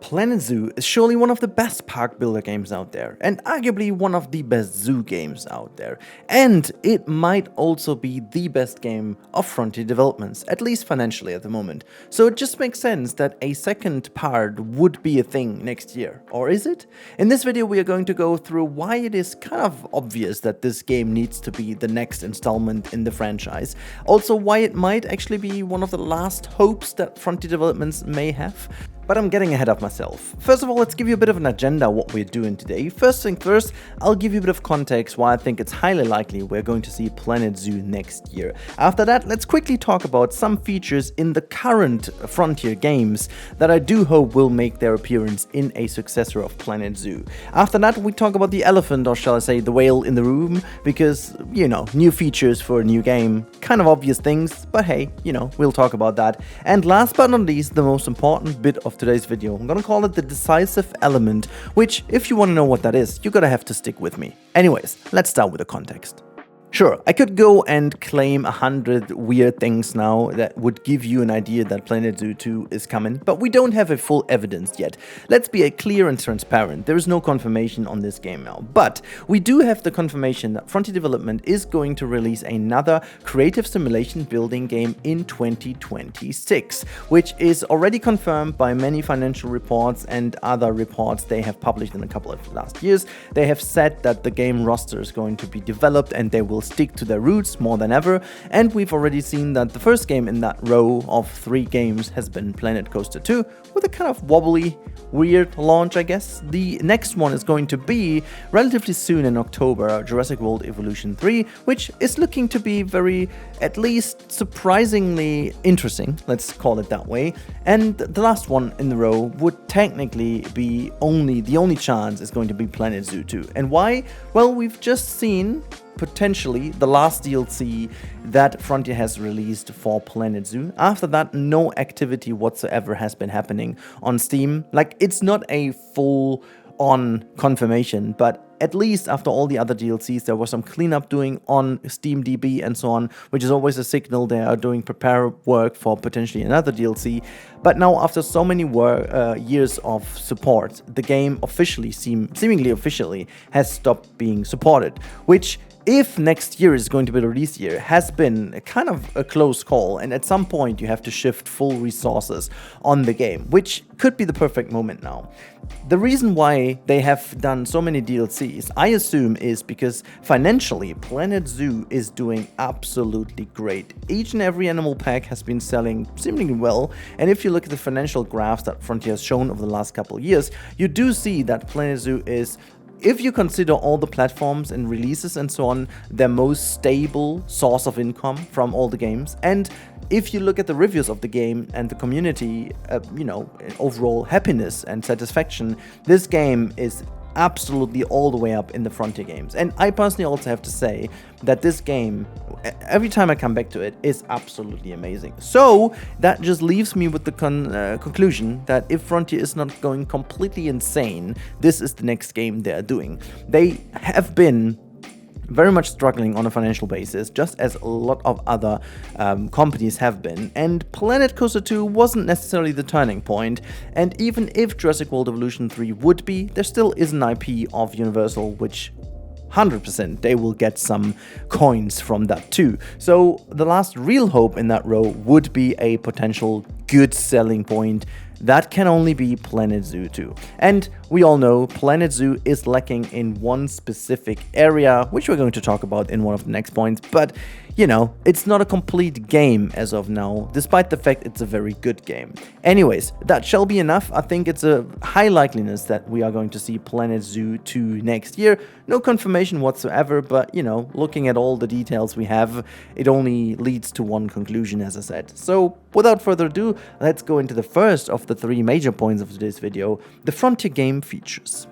Planet Zoo is surely one of the best park builder games out there, and arguably one of the best zoo games out there. And it might also be the best game of Frontier Developments, at least financially at the moment. So it just makes sense that a second part would be a thing next year. Or is it? In this video we are going to go through why it is kind of obvious that this game needs to be the next installment in the franchise. Also why it might actually be one of the last hopes that Frontier Developments may have. But I'm getting ahead of myself. First of all, let's give you a bit of an agenda what we're doing today. First thing first, I'll give you a bit of context why I think it's highly likely we're going to see Planet Zoo next year. After that, let's quickly talk about some features in the current Frontier games that I do hope will make their appearance in a successor of Planet Zoo. After that, we talk about the elephant, or shall I say the whale in the room, because, you know, new features for a new game, kind of obvious things, but hey, you know, we'll talk about that. And last but not least, the most important bit of today's video. I'm gonna call it the Decisive Element, which, if you want to know what that is, you're gonna have to stick with me. Anyways, let's start with the context. Sure, I could go and claim 100 weird things now that would give you an idea that Planet Zoo 2 is coming, but we don't have a full evidence yet. Let's be clear and transparent, there is no confirmation on this game now, but we do have the confirmation that Frontier Development is going to release another creative simulation building game in 2026, which is already confirmed by many financial reports and other reports they have published in a couple of last years. They have said that the game roster is going to be developed and they will stick to their roots more than ever, and we've already seen that the first game in that row of 3 games has been Planet Coaster 2, with a kind of wobbly, weird launch, I guess. The next one is going to be relatively soon in October, Jurassic World Evolution 3, which is looking to be very, at least surprisingly interesting, let's call it that way. And the last one in the row would technically be the only chance is going to be Planet Zoo 2. And why? Well, we've just seen potentially the last DLC that Frontier has released for Planet Zoo. After that, no activity whatsoever has been happening on Steam. Like, it's not a full-on confirmation, but at least after all the other DLCs, there was some cleanup doing on SteamDB and so on, which is always a signal they are doing prepare work for potentially another DLC. But now, after so many years of support, the game seemingly officially has stopped being supported, which, if next year is going to be the release year, has been kind of a close call, and at some point you have to shift full resources on the game, which could be the perfect moment now. The reason why they have done so many DLCs, I assume, is because financially Planet Zoo is doing absolutely great. Each and every animal pack has been selling seemingly well, and if you look at the financial graphs that Frontier has shown over the last couple of years, you do see that Planet Zoo is, if you consider all the platforms and releases and so on, their most stable source of income from all the games. And if you look at the reviews of the game and the community, you know, overall happiness and satisfaction, this game is absolutely all the way up in the Frontier games. And I personally also have to say that this game, every time I come back to it, is absolutely amazing. So that just leaves me with the conclusion that if Frontier is not going completely insane, this is the next game they are doing. They have been very much struggling on a financial basis, just as a lot of other companies have been, and Planet Coaster 2 wasn't necessarily the turning point, and even if Jurassic World Evolution 3 would be, there still is an IP of Universal, which 100% they will get some coins from that too. So the last real hope in that row would be a potential good selling point. That can only be Planet Zoo 2. And we all know Planet Zoo is lacking in one specific area, which we're going to talk about in one of the next points, but you know, it's not a complete game as of now, despite the fact it's a very good game. Anyways, that shall be enough. I think it's a high likeliness that we are going to see Planet Zoo 2 next year. No confirmation whatsoever, but you know, looking at all the details we have, it only leads to one conclusion, as I said. So without further ado, let's go into the first of the 3 major points of today's video, the Frontier game features.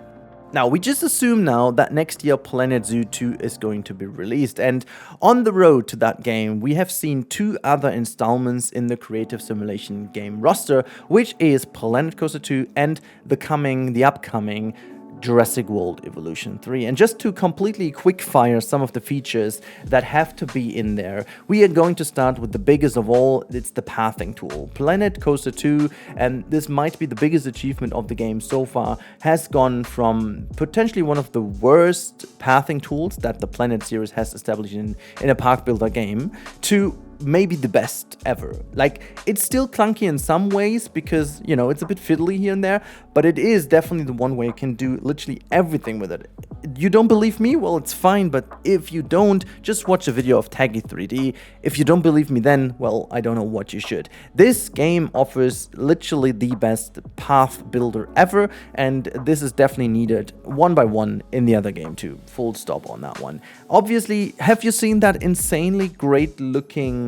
Now, we just assume now that next year Planet Zoo 2 is going to be released, and on the road to that game, we have seen 2 other installments in the creative simulation game roster, which is Planet Coaster 2 and the upcoming Jurassic World Evolution 3. And just to completely quickfire some of the features that have to be in there, we are going to start with the biggest of all. It's the pathing tool. Planet Coaster 2, and this might be the biggest achievement of the game so far, has gone from potentially one of the worst pathing tools that the Planet series has established in a park builder game to maybe the best ever. Like, it's still clunky in some ways because, you know, it's a bit fiddly here and there, but it is definitely the one where you can do literally everything with it. You don't believe me? Well, it's fine, but if you don't, just watch a video of Taggy 3D. If you don't believe me then, well, I don't know what you should. This game offers literally the best path builder ever, and this is definitely needed one by one in the other game too. Full stop on that one. Obviously, have you seen that insanely great looking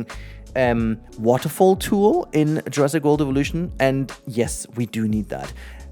waterfall tool in Jurassic World Evolution? And yes, we do need that.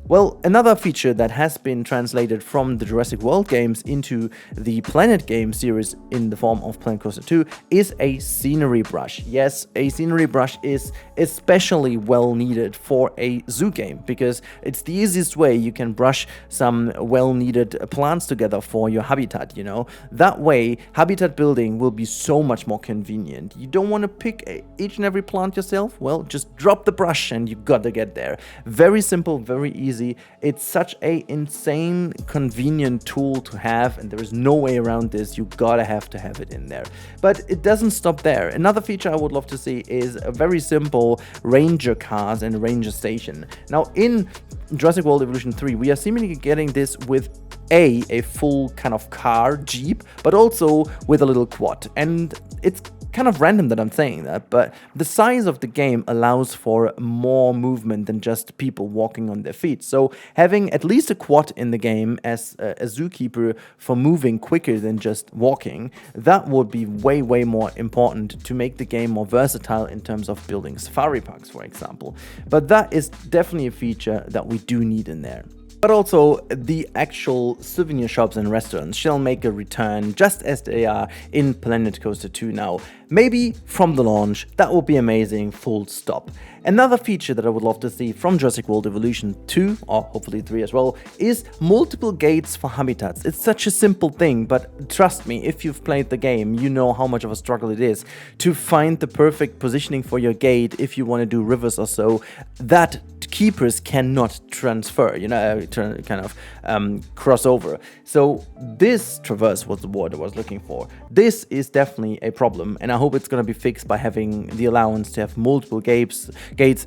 Well, another feature that has been translated from the Jurassic World games into the Planet game series in the form of Planet Coaster 2 is a scenery brush. Yes, a scenery brush is especially well needed for a zoo game because it's the easiest way you can brush some well needed plants together for your habitat, you know. That way, habitat building will be so much more convenient. You don't want to pick each and every plant yourself? Well, just drop the brush and you gotta get there. Very simple, very easy. It's such a insane convenient tool to have, and there is no way around this. You gotta have to have it in there. But it doesn't stop there. Another feature I would love to see is a very simple ranger cars and ranger station. Now in Jurassic World Evolution 3, we are seemingly getting this with a full kind of car, jeep, but also with a little quad. And it's kind of random that I'm saying that, but the size of the game allows for more movement than just people walking on their feet. So having at least a quad in the game as a zookeeper for moving quicker than just walking, that would be way, way more important to make the game more versatile in terms of building safari parks, for example. But that is definitely a feature that we do need in there. But also, the actual souvenir shops and restaurants shall make a return just as they are in Planet Coaster 2 now. Maybe from the launch, that would be amazing, full stop. Another feature that I would love to see from Jurassic World Evolution 2, or hopefully 3 as well, is multiple gates for habitats. It's such a simple thing, but trust me, if you've played the game, you know how much of a struggle it is to find the perfect positioning for your gate if you want to do rivers or so, that keepers cannot transfer, you know, cross over. So this traverse was the word I was looking for. This is definitely a problem, and I hope it's going to be fixed by having the allowance to have multiple gates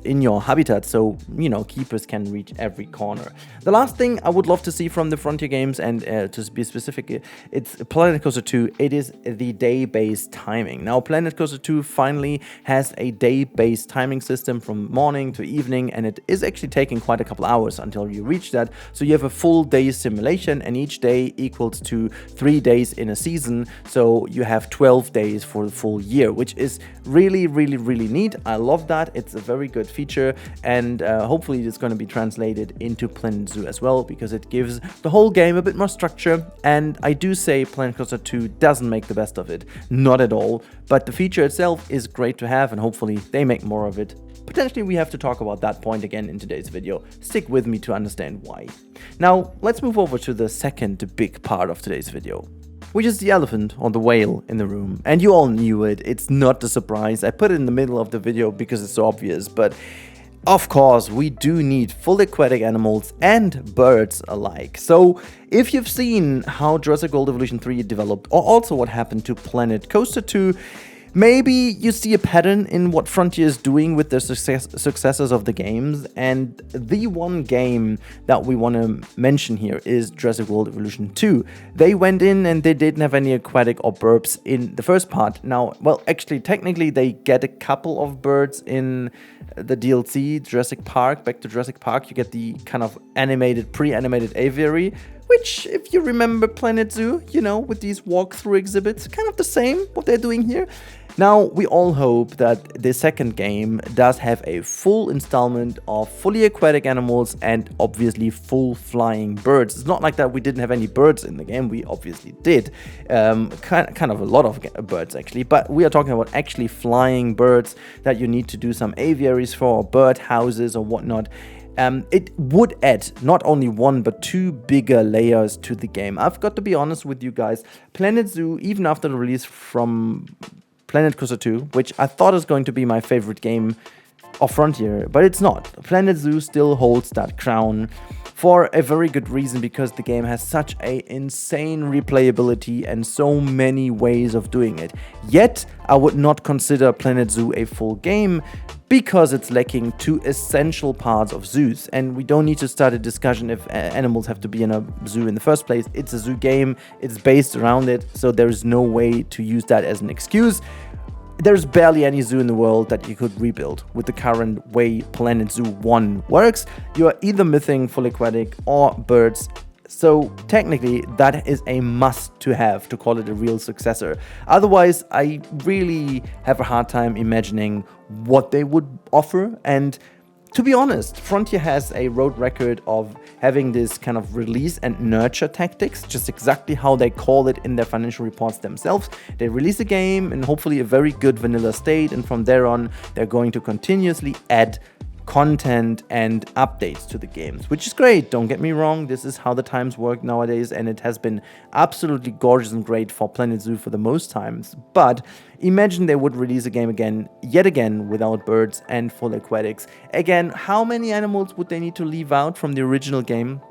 in your habitat, so, you know, keepers can reach every corner. The last thing I would love to see from the Frontier games, and to be specific, it's Planet Coaster 2, it is the day-based timing. Now, Planet Coaster 2 finally has a day-based timing system from morning to evening, and it is actually taking quite a couple hours until you reach that. So you have a full day simulation, and each day equals to 3 days in a season. So you have 12 days for the full year, which is really, really, really neat. I love that. It's a very good feature, and hopefully it's going to be translated into Planet Zoo as well, because it gives the whole game a bit more structure. And I do say Planet Coaster 2 doesn't make the best of it, not at all, but the feature itself is great to have, and hopefully they make more of it. Potentially we have to talk about that point again in today's video. Stick with me to understand why. Now, let's move over to the second big part of today's video, which is the elephant or the whale in the room. And you all knew it, it's not a surprise. I put it in the middle of the video because it's so obvious, but of course, we do need full aquatic animals and birds alike. So, if you've seen how Jurassic World Evolution 3 developed, or also what happened to Planet Coaster 2, maybe you see a pattern in what Frontier is doing with the successors of the games, and the one game that we want to mention here is Jurassic World Evolution 2. They went in and they didn't have any aquatic or burbs in the first part. Now, well, actually, technically, they get a couple of birds in the DLC, Jurassic Park, Back to Jurassic Park. You get the kind of animated, pre-animated aviary, which, if you remember Planet Zoo, you know, with these walkthrough exhibits, kind of the same, what they're doing here. Now, we all hope that the second game does have a full installment of fully aquatic animals and obviously full flying birds. It's not like that we didn't have any birds in the game, we obviously did. Kind of a lot of birds actually, but we are talking about actually flying birds that you need to do some aviaries for, or bird houses or whatnot. it would add not only one but two bigger layers to the game. I've got to be honest with you guys, Planet Zoo, even after the release from Planet Coaster 2, which I thought is going to be my favorite game of Frontier, but it's not. Planet Zoo still holds that crown for a very good reason, because the game has such a insane replayability and so many ways of doing it. Yet, I would not consider Planet Zoo a full game because it's lacking two essential parts of zoos. And we don't need to start a discussion if animals have to be in a zoo in the first place. It's a zoo game, it's based around it, so there is no way to use that as an excuse. There's barely any zoo in the world that you could rebuild with the current way Planet Zoo 1 works. You are either missing full aquatic or birds. So technically that is a must to have to call it a real successor. Otherwise, I really have a hard time imagining what they would offer. And to be honest, Frontier has a road record of having this kind of release and nurture tactics, just exactly how they call it in their financial reports themselves. They release a game in hopefully a very good vanilla state, and from there on, they're going to continuously add content and updates to the games, which is great. Don't get me wrong, this is how the times work nowadays, and it has been absolutely gorgeous and great for Planet Zoo for the most times. But imagine they would release a game yet again without birds and full aquatics. Again, how many animals would they need to leave out from the original game?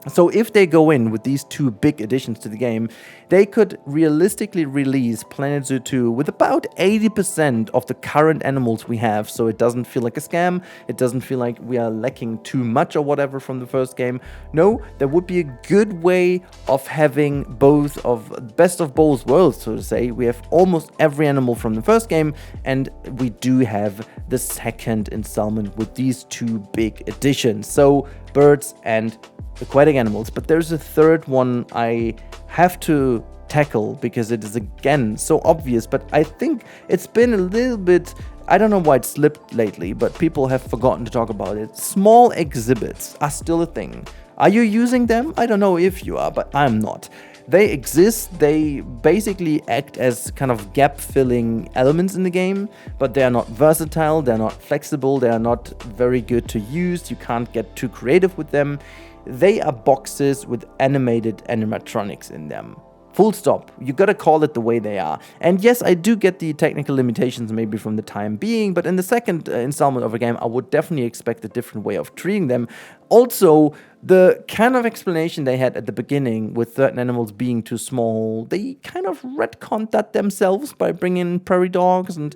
So if they go in with these two big additions to the game, they could realistically release Planet Zoo 2 with about 80% of the current animals we have, so it doesn't feel like a scam, it doesn't feel like we are lacking too much or whatever from the first game. No, there would be a good way of having both of best of both worlds, so to say. We have almost every animal from the first game, and we do have the second installment with these two big additions. So birds and aquatic animals. But there's a third one I have to tackle because it is again so obvious, but I think it's been a little bit, I don't know why it slipped lately, but people have forgotten to talk about it. Small exhibits are still a thing. Are you using them? I don't know if you are, but I'm not. They exist, they basically act as kind of gap-filling elements in the game, but they are not versatile, they're not flexible, they are not very good to use, you can't get too creative with them. They are boxes with animated animatronics in them. Full stop. You gotta call it the way they are. And yes, I do get the technical limitations maybe from the time being, but in the second installment of a game, I would definitely expect a different way of treating them. Also, the kind of explanation they had at the beginning with certain animals being too small, they kind of retconned that themselves by bringing prairie dogs and,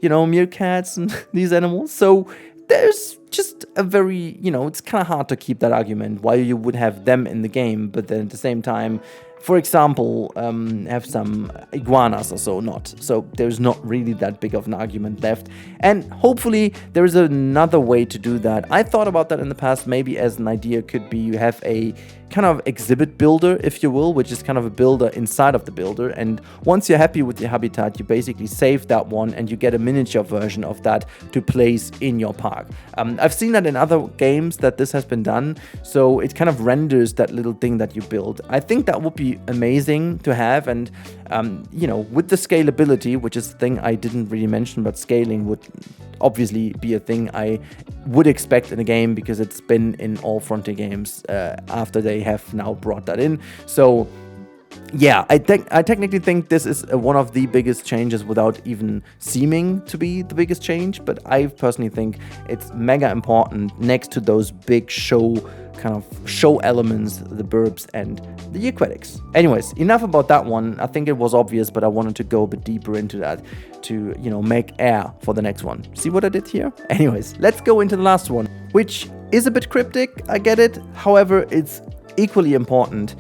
meerkats and these animals. So there's just a very, it's kind of hard to keep that argument why you would have them in the game, but then at the same time, for example, have some iguanas or so not. So there's not really that big of an argument left. And hopefully there is another way to do that. I thought about that in the past, maybe as an idea could be you have a kind of exhibit builder, if you will, which is kind of a builder inside of the builder. And once you're happy with your habitat, you basically save that one and you get a miniature version of that to place in your park. I've seen that in other games that this has been done. So it kind of renders that little thing that you build. I think that would be amazing to have. And, with the scalability, which is a thing I didn't really mention, but scaling would obviously be a thing I would expect in a game because it's been in all Frontier games after they have now brought that in. So yeah, I technically think this is one of the biggest changes without even seeming to be the biggest change, but I personally think it's mega important next to those big show elements, the burbs and the aquatics. Anyways, enough about that one. I think it was obvious, but I wanted to go a bit deeper into that to, make air for the next one. See what I did here? Anyways, let's go into the last one, which is a bit cryptic, I get it. However, it's equally important.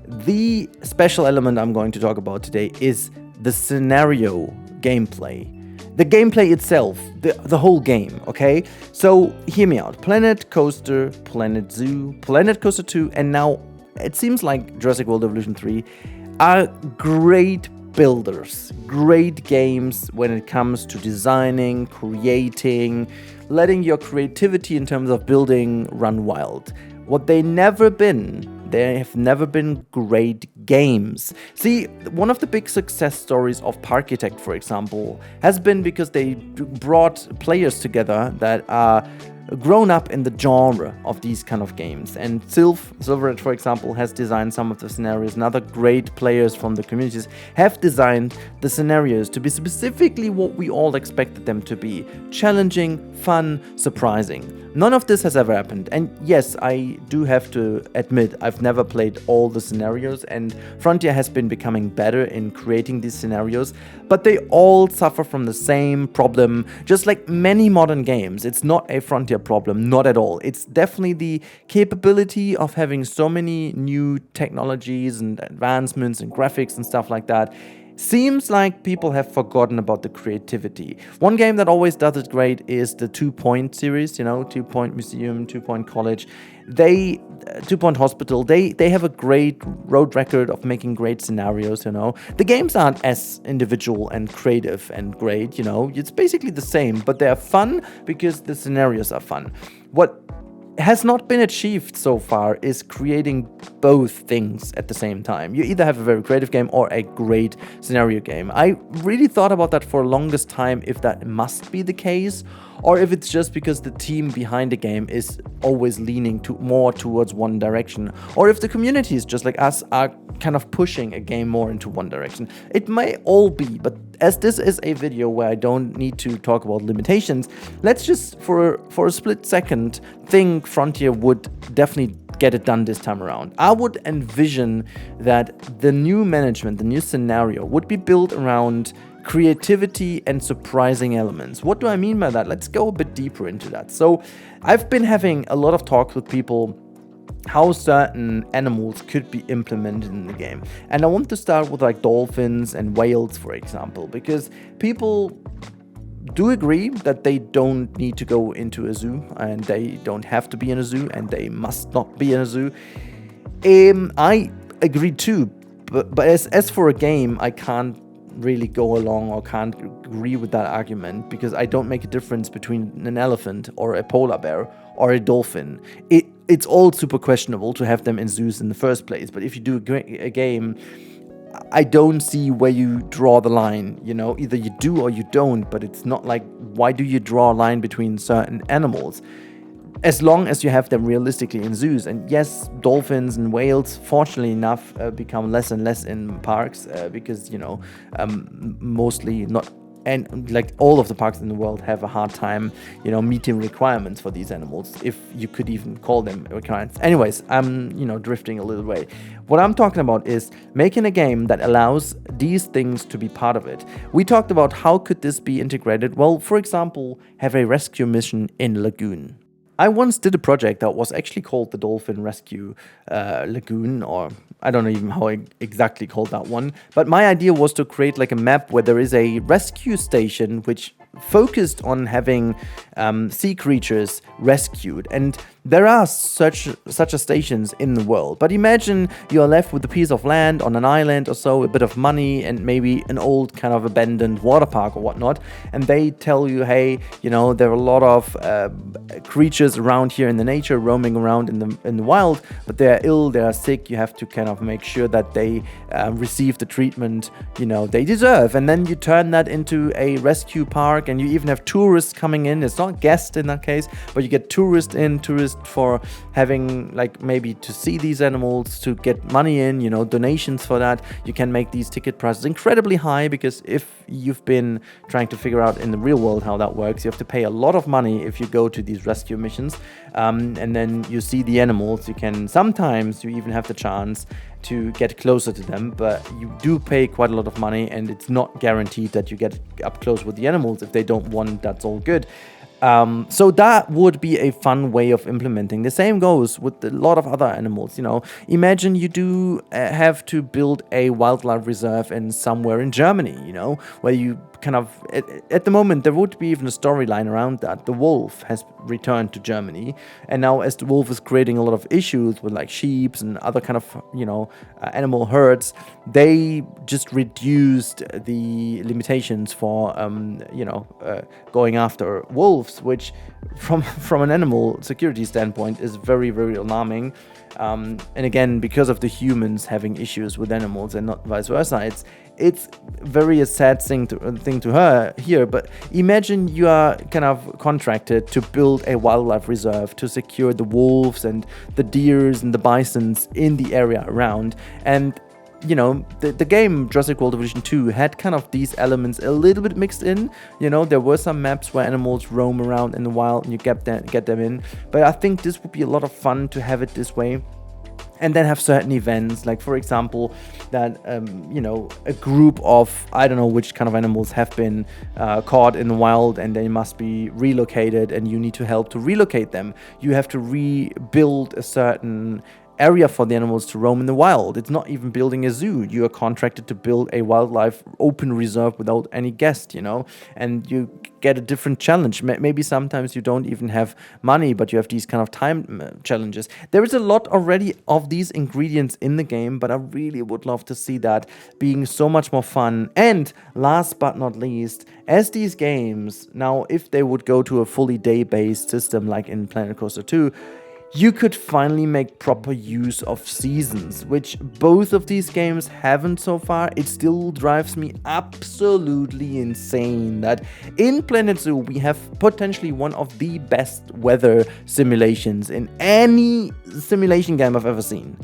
The special element I'm going to talk about today is the scenario gameplay. The gameplay itself, the whole game, okay? So, hear me out. Planet Coaster, Planet Zoo, Planet Coaster 2, and now it seems like Jurassic World Evolution 3 are great builders, great games when it comes to designing, creating, letting your creativity in terms of building run wild. What they have never been great games. See, one of the big success stories of Parkitect, for example, has been because they brought players together that are grown up in the genre of these kind of games. And Silverad, for example, has designed some of the scenarios, and other great players from the communities have designed the scenarios to be specifically what we all expected them to be: challenging, fun, surprising. None of this has ever happened, and yes, I do have to admit I've never played all the scenarios, and Frontier has been becoming better in creating these scenarios, but they all suffer from the same problem. Just like many modern games, it's not a Frontier problem, not at all. It's definitely the capability of having so many new technologies and advancements and graphics and stuff like that. Seems like people have forgotten about the creativity. One game that always does it great is the 2 Point series, you know, 2 Point Museum, 2 Point College. 2 Point Hospital, they have a great road record of making great scenarios, you know. The games aren't as individual and creative and great, you know. It's basically the same, but they're fun because the scenarios are fun. What has not been achieved so far is creating both things at the same time. You either have a very creative game or a great scenario game. I really thought about that for the longest time, if that must be the case, or if it's just because the team behind the game is always leaning more towards one direction, or if the communities just like us are kind of pushing a game more into one direction. It may all be, but as this is a video where I don't need to talk about limitations, let's just for a split second think Frontier would definitely get it done this time around. I would envision that the new management, the new scenario would be built around creativity and surprising elements. What do I mean by that? Let's go a bit deeper into that. So I've been having a lot of talks with people how certain animals could be implemented in the game. And I want to start with like dolphins and whales, for example, because people do agree that they don't need to go into a zoo, and they don't have to be in a zoo, and they must not be in a zoo. I agree too, but as for a game, I can't really go along or can't agree with that argument, because I don't make a difference between an elephant or a polar bear or a dolphin. It's all super questionable to have them in zoos in the first place, but if you do a game, I don't see where you draw the line, you know. Either you do or you don't, but it's not like, why do you draw a line between certain animals? As long as you have them realistically in zoos. And yes, dolphins and whales, fortunately enough, become less and less in parks because, you know, mostly not, and like all of the parks in the world have a hard time, you know, meeting requirements for these animals, if you could even call them requirements. Anyways, I'm, you know, drifting a little way. What I'm talking about is making a game that allows these things to be part of it. We talked about how could this be integrated. Well, for example, have a rescue mission in Lagoon. I once did a project that was actually called the Dolphin Rescue Lagoon, or I don't know even how I exactly called that one. But my idea was to create like a map where there is a rescue station which focused on having sea creatures rescued. And there are such stations in the world. But imagine you're left with a piece of land on an island or so, a bit of money, and maybe an old kind of abandoned water park or whatnot. And they tell you, hey, you know, there are a lot of creatures around here in the nature, roaming around in the wild, but they are ill, they are sick. You have to kind of make sure that they receive the treatment, you know, they deserve. And then you turn that into a rescue park, and you even have tourists coming in. It's not guests in that case, but you get tourists for having, like, maybe to see these animals, to get money in, you know, donations for that. You can make these ticket prices incredibly high, because if you've been trying to figure out in the real world how that works, you have to pay a lot of money if you go to these rescue missions, and then you see the animals. You can sometimes, you even have the chance to get closer to them, but you do pay quite a lot of money, and it's not guaranteed that you get up close with the animals. If they don't want, that's all good. So that would be a fun way of implementing. The same goes with a lot of other animals. You know, imagine you do have to build a wildlife reserve in somewhere in Germany, you know, where you kind of, at the moment, there would be even a storyline around that. The wolf has returned to Germany, and now as the wolf is creating a lot of issues with like sheep and other kind of, you know, animal herds, they just reduced the limitations for, you know, going after wolves, which from an animal security standpoint is very, very alarming. And again, because of the humans having issues with animals and not vice versa, it's very a sad thing thing to her here, but imagine you are kind of contracted to build a wildlife reserve to secure the wolves and the deers and the bisons in the area around. And you know, the game Jurassic World Evolution 2 had kind of these elements a little bit mixed in. You know, there were some maps where animals roam around in the wild and you get them in. But I think this would be a lot of fun to have it this way. And then have certain events, like for example, that, you know, a group of, I don't know which kind of animals have been caught in the wild and they must be relocated and you need to help to relocate them. You have to rebuild a certain area for the animals to roam in the wild. It's not even building a zoo. You are contracted to build a wildlife open reserve without any guest, you know, and you get a different challenge. Maybe sometimes you don't even have money, but you have these kind of time challenges. There is a lot already of these ingredients in the game, but I really would love to see that being so much more fun. And last but not least, as these games, now if they would go to a fully day-based system like in Planet Coaster 2, you could finally make proper use of seasons, which both of these games haven't so far. It still drives me absolutely insane that in Planet Zoo we have potentially one of the best weather simulations in any simulation game I've ever seen.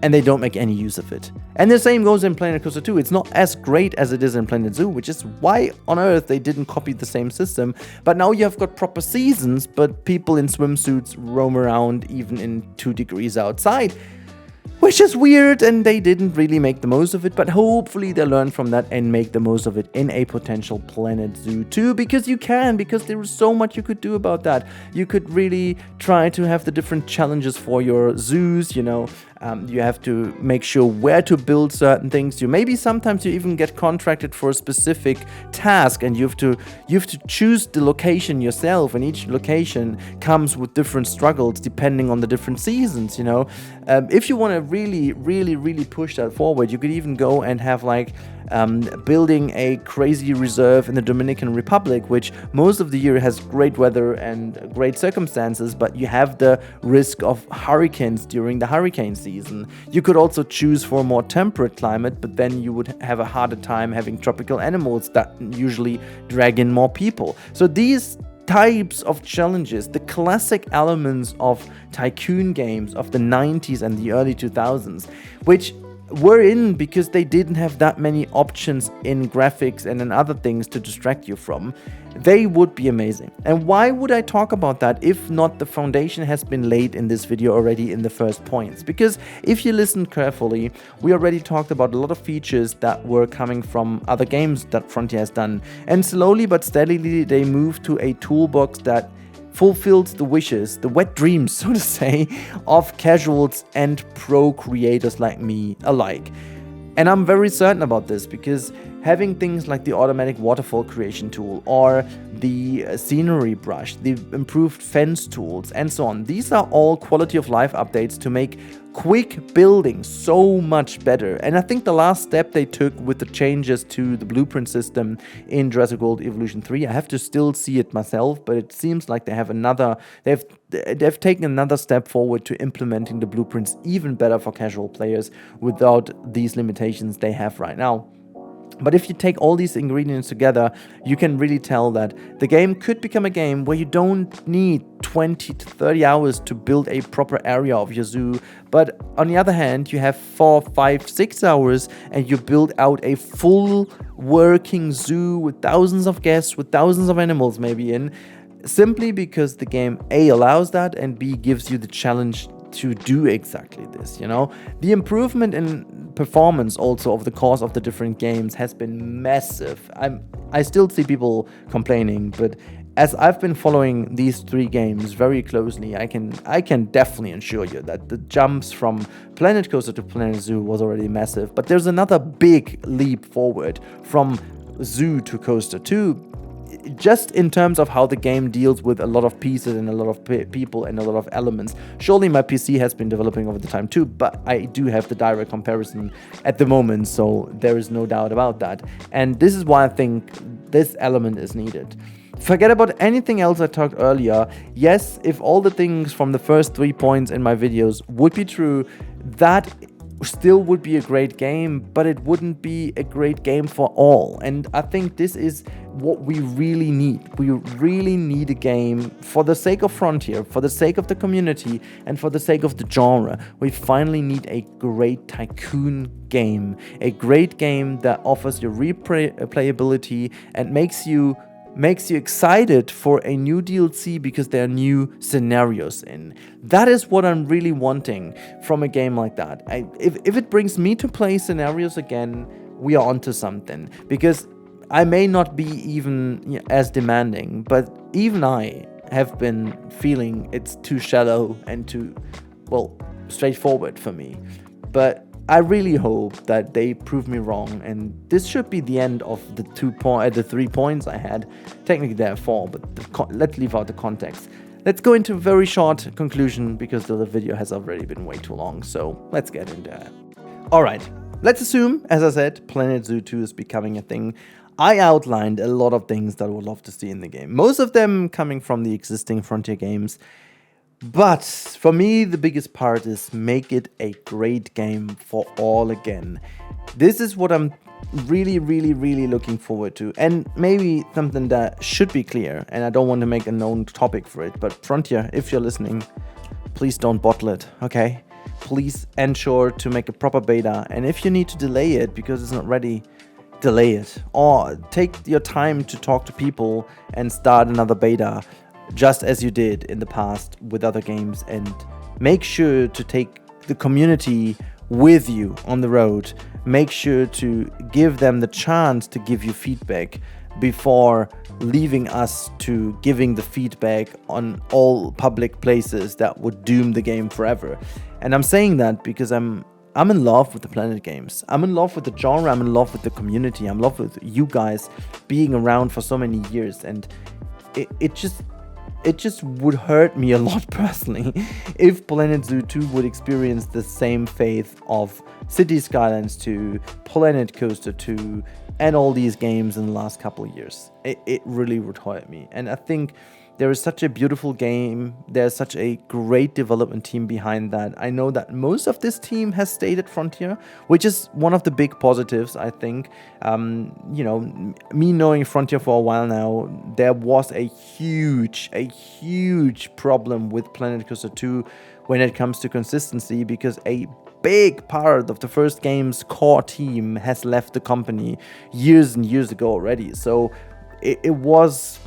And they don't make any use of it. And the same goes in Planet Coaster 2. It's not as great as it is in Planet Zoo, which is why on Earth they didn't copy the same system. But now you have got proper seasons, but people in swimsuits roam around even in 2 degrees outside. Which is weird, and they didn't really make the most of it, but hopefully they learn from that and make the most of it in a potential Planet Zoo 2, because there is so much you could do about that. You could really try to have the different challenges for your zoos, you know. You have to make sure where to build certain things. Maybe sometimes you even get contracted for a specific task and you have to choose the location yourself, and each location comes with different struggles depending on the different seasons, you know. If you want to really push that forward, you could even go and have like building a crazy reserve in the Dominican Republic, which most of the year has great weather and great circumstances, but you have the risk of hurricanes during the hurricane season. You could also choose for a more temperate climate, but then you would have a harder time having tropical animals that usually drag in more people. So these types of challenges, the classic elements of tycoon games of the 90s and the early 2000s, which were in because they didn't have that many options in graphics and in other things to distract you from, they would be amazing. And why would I talk about that if not the foundation has been laid in this video already in the first points? Because if you listen carefully, we already talked about a lot of features that were coming from other games that Frontier has done, and slowly but steadily they moved to a toolbox that fulfills the wishes, the wet dreams, so to say, of casuals and pro creators like me alike. And I'm very certain about this because having things like the automatic waterfall creation tool or the scenery brush, the improved fence tools and so on, these are all quality of life updates to make quick building so much better. And I think the last step they took with the changes to the blueprint system in Jurassic World Evolution 3, I have to still see it myself, but it seems like they've taken another step forward to implementing the blueprints even better for casual players without these limitations they have right now. But if you take all these ingredients together, you can really tell that the game could become a game where you don't need 20 to 30 hours to build a proper area of your zoo. But on the other hand, you have 4, 5, 6 hours and you build out a full working zoo with thousands of guests, with thousands of animals maybe in, simply because the game A allows that and B gives you the challenge to do exactly this, you know. The improvement in performance also over the course of the different games has been massive. I still see people complaining, but as I've been following these 3 games very closely, I can definitely assure you that the jumps from Planet Coaster to Planet Zoo was already massive, but there's another big leap forward from Zoo to Coaster 2, just in terms of how the game deals with a lot of pieces and a lot of people and a lot of elements. Surely my PC has been developing over the time too, but I do have the direct comparison at the moment, so there is no doubt about that. And this is why I think this element is needed. Forget about anything else I talked earlier. Yes, if all the things from the first 3 points in my videos would be true, that still would be a great game, but it wouldn't be a great game for all. And I think this is what we really need. We really need a game for the sake of Frontier, for the sake of the community, and for the sake of the genre. We finally need a great tycoon game, a great game that offers you replayability and makes you excited for a new DLC because there are new scenarios in. That is what I'm really wanting from a game like that. If it brings me to play scenarios again, we are onto something. Because I may not be even as demanding, but even I have been feeling it's too shallow and too, well, straightforward for me. But I really hope that they prove me wrong, and this should be the end of the 3 points I had. Technically there are 4, but let's leave out the context. Let's go into a very short conclusion because the video has already been way too long, so let's get into it. Alright, let's assume, as I said, Planet Zoo 2 is becoming a thing. I outlined a lot of things that I would love to see in the game, most of them coming from the existing Frontier games. But for me, the biggest part is make it a great game for all again. This is what I'm really looking forward to. And maybe something that should be clear, and I don't want to make a known topic for it, but Frontier, if you're listening, please don't bottle it, okay? Please ensure to make a proper beta, and if you need to delay it because it's not ready, delay it. Or take your time to talk to people and start another beta, just as you did in the past with other games, and make sure to take the community with you on the road. Make sure to give them the chance to give you feedback before leaving us to giving the feedback on all public places that would doom the game forever. And I'm saying that because I'm in love with the Planet games. I'm in love with the genre, I'm in love with the community, I'm in love with you guys being around for so many years, and it just would hurt me a lot personally if Planet Zoo 2 would experience the same fate of City Skylines 2, Planet Coaster 2, and all these games in the last couple of years. It really would hurt me. And I think there is such a beautiful game. There's such a great development team behind that. I know that most of this team has stayed at Frontier, which is one of the big positives, I think. You know, me knowing Frontier for a while now, there was a huge problem with Planet Coaster 2 when it comes to consistency, because a big part of the first game's core team has left the company years and years ago already. So there was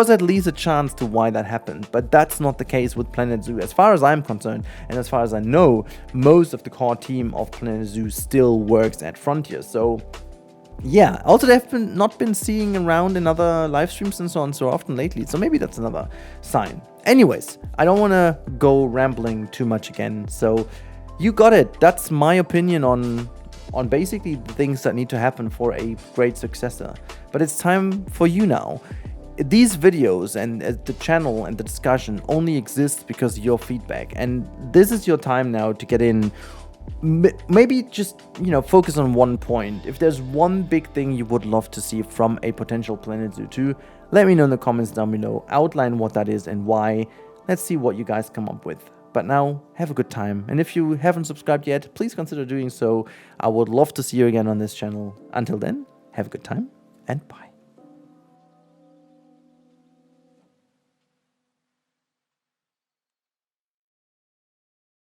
at least a chance to why that happened, but that's not the case with Planet Zoo as far as I'm concerned, and as far as I know, most of the core team of Planet Zoo still works at Frontier. So yeah, also they've not been seeing around in other live streams and so on so often lately, so maybe that's another sign. Anyways, I don't want to go rambling too much again, so you got it. That's my opinion on basically the things that need to happen for a great successor. But it's time for you now. These videos and the channel and the discussion only exists because of your feedback, and this is your time now to get in. Maybe just, you know, focus on one point. If there's one big thing you would love to see from a potential Planet Zoo 2, let me know in the comments down below. Outline what that is and why. Let's see what you guys come up with. But now, have a good time. And if you haven't subscribed yet, please consider doing so. I would love to see you again on this channel. Until then, have a good time and bye.